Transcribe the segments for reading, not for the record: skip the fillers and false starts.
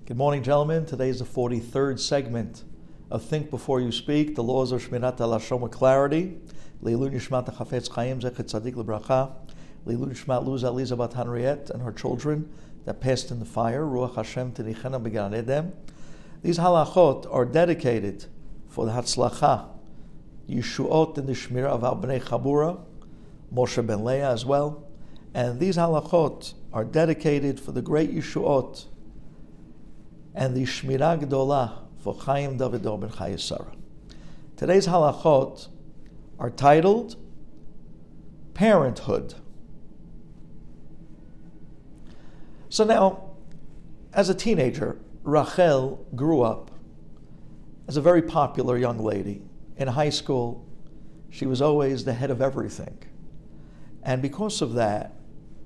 Good morning, gentlemen. Today is the 43rd segment of Think Before You Speak, the laws of Shemirat Halashon with clarity. Leilun Nishmat Chafetz Chaim Zechet Tzadik Lebracha. Leilun Nishmat Luz Aliza Bat Henriette and her children that passed in the fire. Ruach Hashem Tenichena Began Edem. These halachot are dedicated for the Hatzlacha, Yeshuot in the Shemirat of Al Bnei Chabura, Moshe ben Leah as well. And these halachot are dedicated for the great Yeshuot and the Shmirah Gedolah for Chaim Davido ben Chayei Sarah. Today's halachot are titled Parenthood. So now, as a teenager, Rachel grew up as a very popular young lady. In high school, she was always the head of everything. And because of that,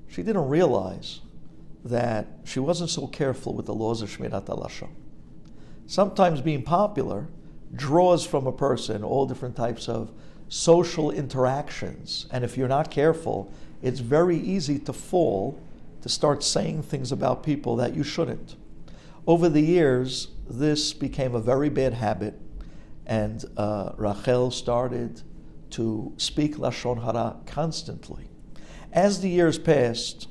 she didn't realize that she wasn't so careful with the laws of Shemirat Halashon. Sometimes being popular draws from a person all different types of social interactions. And if you're not careful, it's very easy to fall to start saying things about people that you shouldn't. Over the years, this became a very bad habit, and Rachel started to speak Lashon Hara constantly. As the years passed,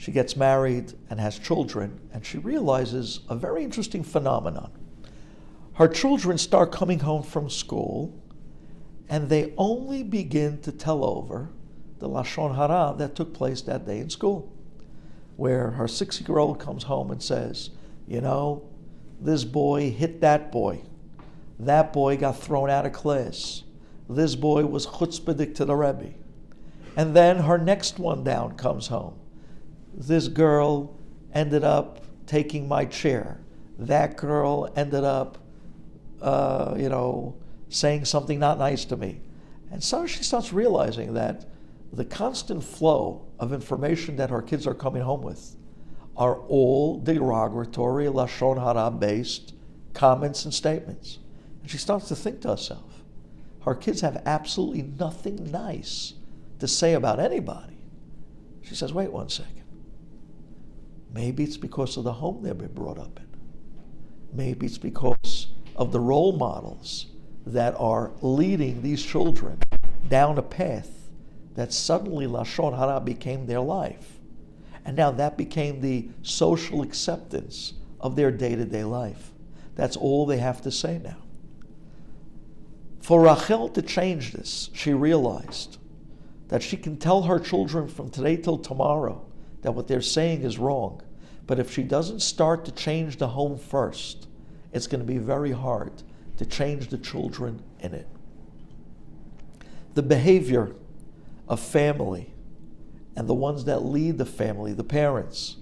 she gets married and has children, and she realizes a very interesting phenomenon. Her children start coming home from school, and they only begin to tell over the Lashon Hara that took place that day in school, where her 6-year-old comes home and says, you know, this boy hit that boy got thrown out of class, this boy was chutzpahdik to the Rebbe. And then her next one down comes home. This girl ended up taking my chair. That girl ended up, saying something not nice to me. And so she starts realizing that the constant flow of information that her kids are coming home with are all derogatory, Lashon Hara-based comments and statements. And she starts to think to herself, her kids have absolutely nothing nice to say about anybody. She says, wait one second. Maybe it's because of the home they've been brought up in. Maybe it's because of the role models that are leading these children down a path that suddenly Lashon Hara became their life. And now that became the social acceptance of their day-to-day life. That's all they have to say now. For Rachel to change this, she realized that she can tell her children from today till tomorrow that what they're saying is wrong. But if she doesn't start to change the home first, it's going to be very hard to change the children in it. The behavior of family and the ones that lead the family, the parents,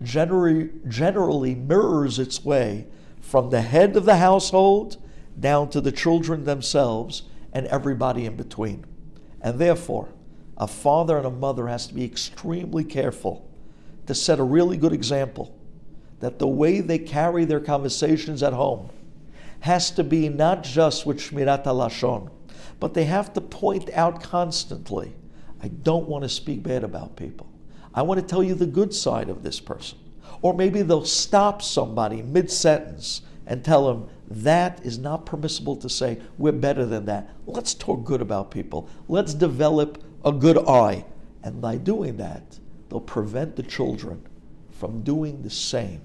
generally mirrors its way from the head of the household down to the children themselves and everybody in between. And therefore, a father and a mother has to be extremely careful to set a really good example that the way they carry their conversations at home has to be not just with Shemirat Halashon, but they have to point out constantly, I don't want to speak bad about people. I want to tell you the good side of this person. Or maybe they'll stop somebody mid-sentence and tell them, that is not permissible to say, we're better than that. Let's talk good about people. Let's develop a good eye. And by doing that, they'll prevent the children from doing the same.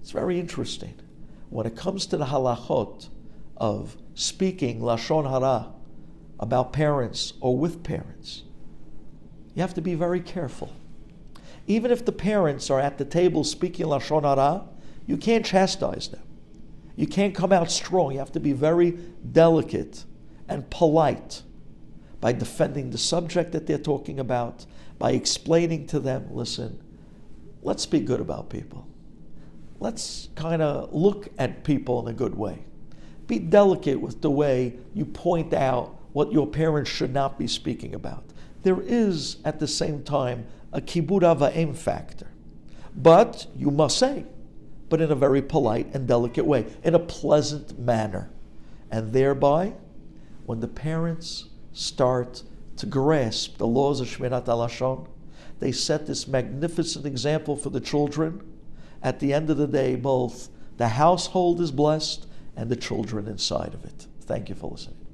It's very interesting. When it comes to the halachot of speaking Lashon Hara about parents or with parents, you have to be very careful. Even if the parents are at the table speaking Lashon Hara, you can't chastise them. You can't come out strong. You have to be very delicate and polite by defending the subject that they're talking about, by explaining to them, listen, let's be good about people. Let's kind of look at people in a good way. Be delicate with the way you point out what your parents should not be speaking about. There is, at the same time, a kibud avayim factor. But you must say, but in a very polite and delicate way, in a pleasant manner. And thereby, when the parents start to grasp the laws of Shemirat Halashon, they set this magnificent example for the children, at the end of the day, both the household is blessed and the children inside of it. Thank you for listening.